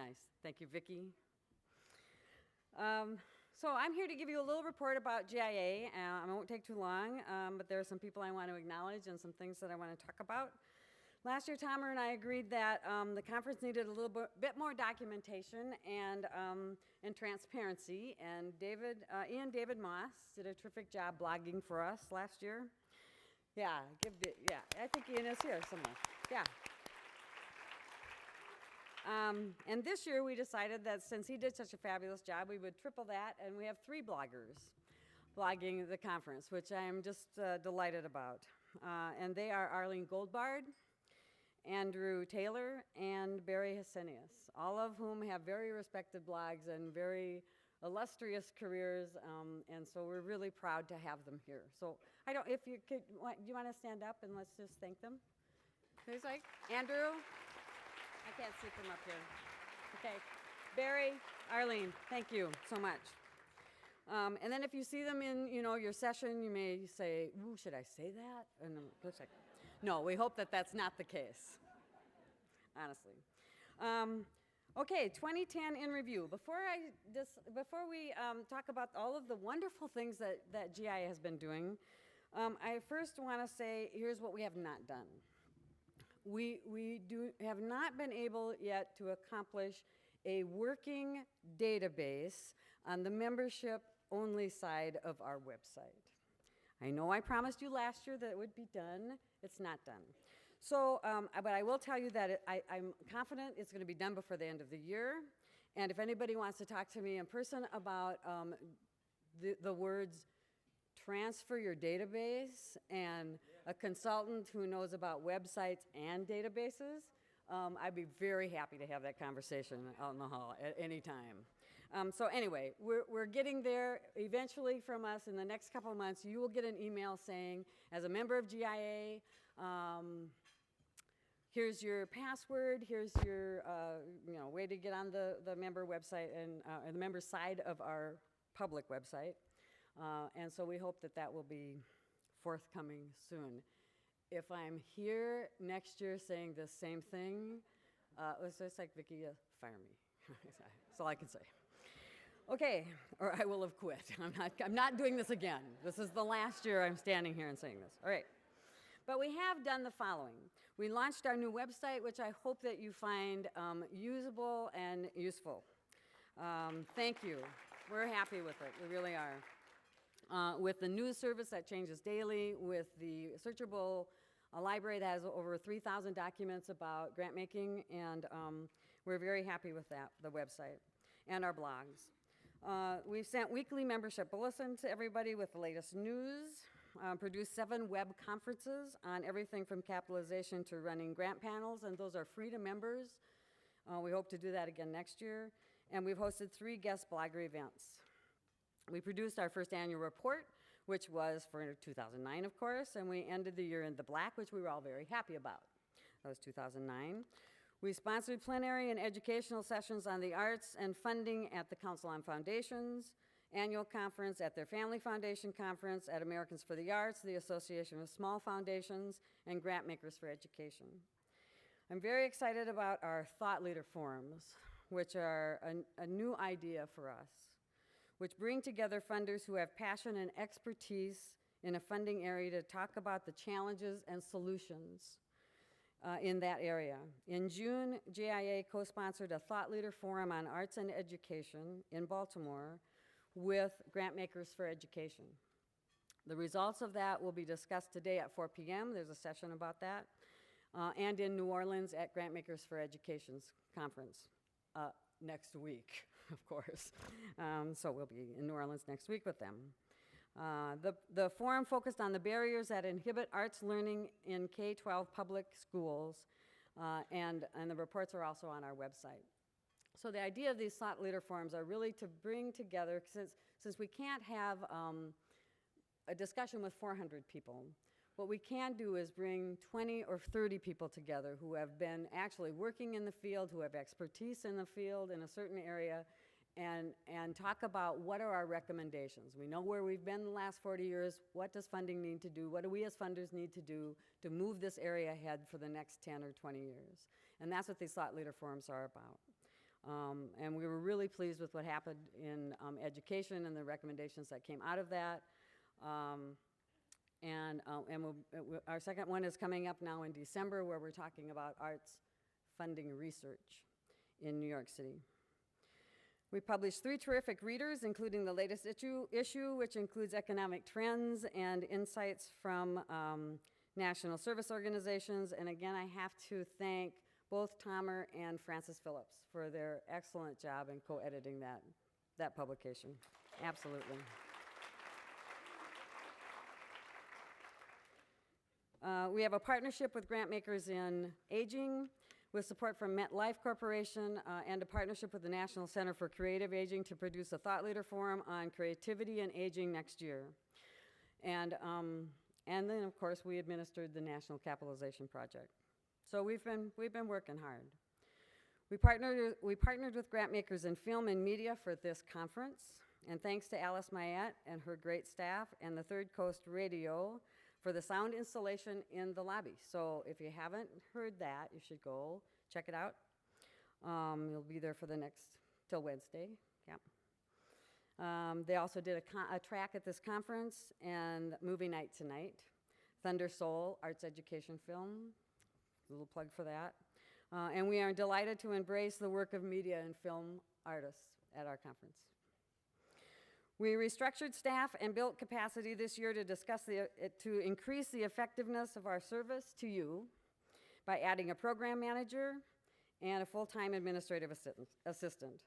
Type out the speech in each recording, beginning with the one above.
Nice. Thank you, Vicki. So I'm here to give you a little report about GIA. I won't take too long, but there are some people I want to acknowledge and some things that I want to talk about. Last year, Tomer and I agreed that the conference needed a little bit more documentation and transparency. And David Moss did a terrific job blogging for us last year. Yeah, I think Ian is here somewhere. Yeah. And this year we decided that since he did such a fabulous job, we would triple that, and we have 3 bloggers blogging the conference, which I am just delighted about. And they are Arlene Goldbard, Andrew Taylor, and Barry Hesenius, all of whom have very respected blogs and very illustrious careers, and so we're really proud to have them here. So if you could, do you want to stand up and let's just thank them? Who's like, Andrew? I can't see from up here. Okay, Barry, Arlene, thank you so much. And then if you see them in, your session, you may say, "Ooh, should I say that?" And it's like, no, we hope that that's not the case. Honestly. Okay, 2010 in review. Before we talk about all of the wonderful things that GIA has been doing, I first want to say here's what we have not done. We have not been able yet to accomplish a working database on the membership-only side of our website. I know I promised you last year that it would be done. It's not done. So, but I will tell you that I'm confident it's going to be done before the end of the year. And if anybody wants to talk to me in person about the words transfer your database and a consultant who knows about websites and databases, I'd be very happy to have that conversation out in the hall at any time. So anyway, we're getting there. Eventually from us in the next couple of months, you will get an email saying, as a member of GIA, here's your password, here's your way to get on the member website and the member side of our public website. And so we hope that will be forthcoming soon. If I'm here next year saying the same thing, it's just like, Vicki, fire me. That's all I can say. Okay, or I will have quit. I'm not doing this again. This is the last year I'm standing here and saying this. All right. But we have done the following. We launched our new website, which I hope that you find usable and useful. Thank you. We're happy with it. We really are. With the news service that changes daily, with the searchable library that has over 3,000 documents about grant making, and we're very happy with that, the website, and our blogs. We've sent weekly membership bulletins to everybody with the latest news, produced 7 web conferences on everything from capitalization to running grant panels, and those are free to members. We hope to do that again next year, and we've hosted 3 guest blogger events. We produced our first annual report, which was for 2009, of course, and we ended the year in the black, which we were all very happy about. That was 2009. We sponsored plenary and educational sessions on the arts and funding at the Council on Foundations annual conference, at their Family Foundation conference, at Americans for the Arts, the Association of Small Foundations, and Grantmakers for Education. I'm very excited about our thought leader forums, which are a new idea for us, which bring together funders who have passion and expertise in a funding area to talk about the challenges and solutions in that area. In June, GIA co-sponsored a thought leader forum on arts and education in Baltimore with Grantmakers for Education. The results of that will be discussed today at 4 p.m. There's a session about that. And in New Orleans at Grantmakers for Education's conference. Next week, of course. So we'll be in New Orleans next week with them. The forum focused on the barriers that inhibit arts learning in K-12 public schools, and the reports are also on our website. So the idea of these thought leader forums are really to bring together, since we can't have a discussion with 400 people, what we can do is bring 20 or 30 people together who have been actually working in the field, who have expertise in the field in a certain area, and talk about what are our recommendations. We know where we've been the last 40 years. What does funding need to do? What do we as funders need to do to move this area ahead for the next 10 or 20 years? And that's what these thought leader forums are about. And we were really pleased with what happened in education and the recommendations that came out of that. Our second one is coming up now in December, where we're talking about arts funding research in New York City. We published 3 terrific readers, including the latest issue, which includes economic trends and insights from national service organizations. And again, I have to thank both Tomer and Francis Phillips for their excellent job in co-editing that publication. Absolutely. We have a partnership with Grantmakers in Aging, with support from MetLife Corporation, and a partnership with the National Center for Creative Aging to produce a thought leader forum on creativity and aging next year. And then, of course, we administered the National Capitalization Project. So we've been working hard. We partnered with Grantmakers in Film and Media for this conference, and thanks to Alice Mayette and her great staff and the Third Coast Radio for the sound installation in the lobby. So if you haven't heard that, you should go check it out. You'll be there for till Wednesday, yeah. They also did a track at this conference and movie night tonight. Thunder Soul, arts education film, a little plug for that. And we are delighted to embrace the work of media and film artists at our conference. We restructured staff and built capacity this year to increase the effectiveness of our service to you by adding a program manager and a full-time administrative assistant.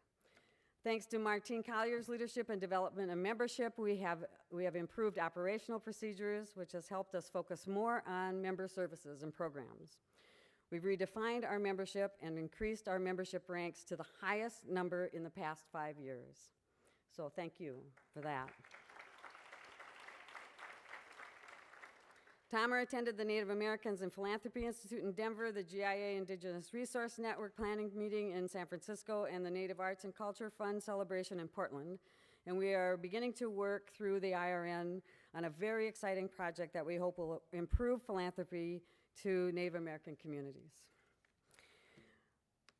Thanks to Martine Collier's leadership and development and membership, we have improved operational procedures, which has helped us focus more on member services and programs. We've redefined our membership and increased our membership ranks to the highest number in the past 5 years. So thank you for that. Tomer attended the Native Americans in Philanthropy Institute in Denver, the GIA Indigenous Resource Network planning meeting in San Francisco, and the Native Arts and Culture Fund celebration in Portland. And we are beginning to work through the IRN on a very exciting project that we hope will improve philanthropy to Native American communities.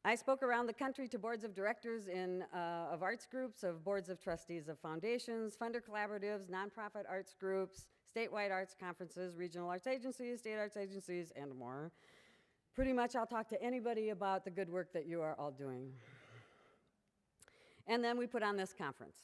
I spoke around the country to boards of directors of arts groups, of boards of trustees of foundations, funder collaboratives, nonprofit arts groups, statewide arts conferences, regional arts agencies, state arts agencies, and more. Pretty much I'll talk to anybody about the good work that you are all doing. And then we put on this conference.